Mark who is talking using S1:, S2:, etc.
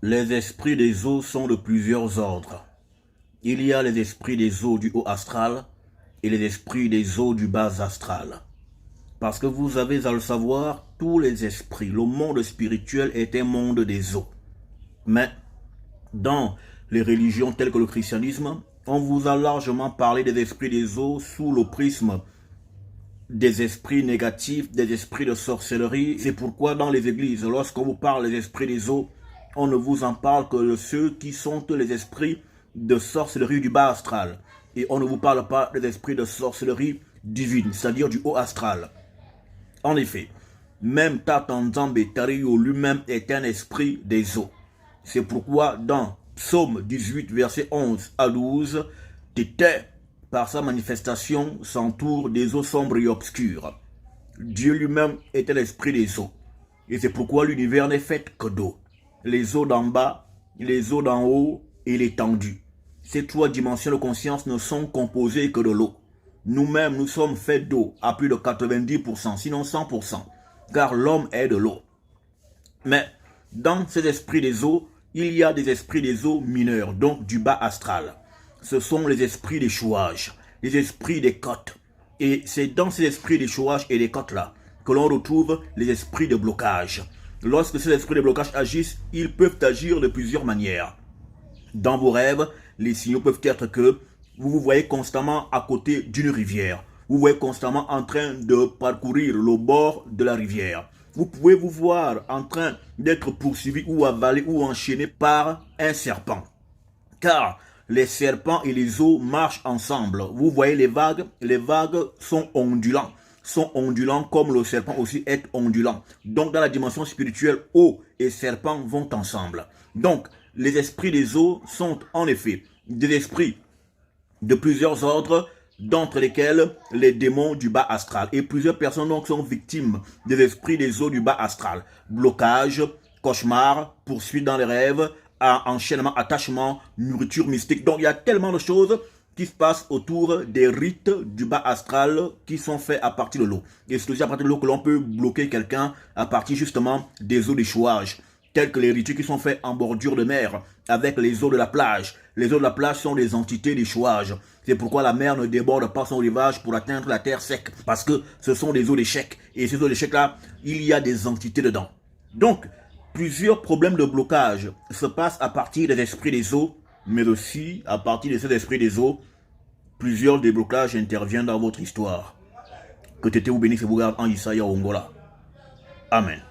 S1: Les esprits des eaux sont de plusieurs ordres. Il y a les esprits des eaux du haut astral et les esprits des eaux du bas astral. Parce que vous avez à le savoir, tous les esprits, le monde spirituel est un monde des eaux. Mais dans les religions telles que le christianisme, on vous a largement parlé des esprits des eaux sous le prisme des esprits négatifs, des esprits de sorcellerie. C'est pourquoi dans les églises, lorsqu'on vous parle des esprits des eaux, on ne vous en parle que de ceux qui sont les esprits de sorcellerie du bas astral. Et on ne vous parle pas des esprits de sorcellerie divine, c'est-à-dire du haut astral. En effet, même Tatanzambe Tario lui-même est un esprit des eaux. C'est pourquoi dans Psaume 18, verset 11 à 12, Tété, par sa manifestation, s'entoure des eaux sombres et obscures. Dieu lui-même est un esprit des eaux. Et c'est pourquoi l'univers n'est fait que d'eau. Les eaux d'en bas, les eaux d'en haut et l'étendue. Ces trois dimensions de conscience ne sont composées que de l'eau. Nous-mêmes, nous sommes faits d'eau à plus de 90%, sinon 100%, car l'homme est de l'eau. Mais dans ces esprits des eaux, il y a des esprits des eaux mineurs, donc du bas astral. Ce sont les esprits d'échouage, les esprits des côtes. Et c'est dans ces esprits d'échouage et des côtes-là que l'on retrouve les esprits de blocage. Lorsque ces esprits de blocage agissent, ils peuvent agir de plusieurs manières. Dans vos rêves, les signaux peuvent être que vous vous voyez constamment à côté d'une rivière. Vous voyez constamment en train de parcourir le bord de la rivière. Vous pouvez vous voir en train d'être poursuivi ou avalé ou enchaîné par un serpent. Car les serpents et les eaux marchent ensemble. Vous voyez les vagues sont ondulants comme le serpent aussi est ondulant. Donc dans la dimension spirituelle, eau et serpent vont ensemble. Donc les esprits des eaux sont en effet des esprits de plusieurs ordres, d'entre lesquels les démons du bas astral. Et plusieurs personnes donc sont victimes des esprits des eaux du bas astral. Blocage, cauchemar, poursuite dans les rêves, enchaînement, attachement, nourriture mystique. Donc il y a tellement de choses qui se passent autour des rites du bas astral qui sont faits à partir de l'eau. Et c'est aussi à partir de l'eau que l'on peut bloquer quelqu'un à partir justement des eaux d'échouage, tels que les rituels qui sont faits en bordure de mer avec les eaux de la plage. Les eaux de la plage sont des entités d'échouage. C'est pourquoi la mer ne déborde pas son rivage pour atteindre la terre sec, parce que ce sont des eaux d'échec. Et ces eaux d'échec-là, il y a des entités dedans. Donc, plusieurs problèmes de blocage se passent à partir des esprits des eaux, mais aussi à partir de ces esprits des eaux, plusieurs déblocages interviennent dans votre histoire. Que Tété vous bénisse et vous garde en Issaïa Ongola. Amen.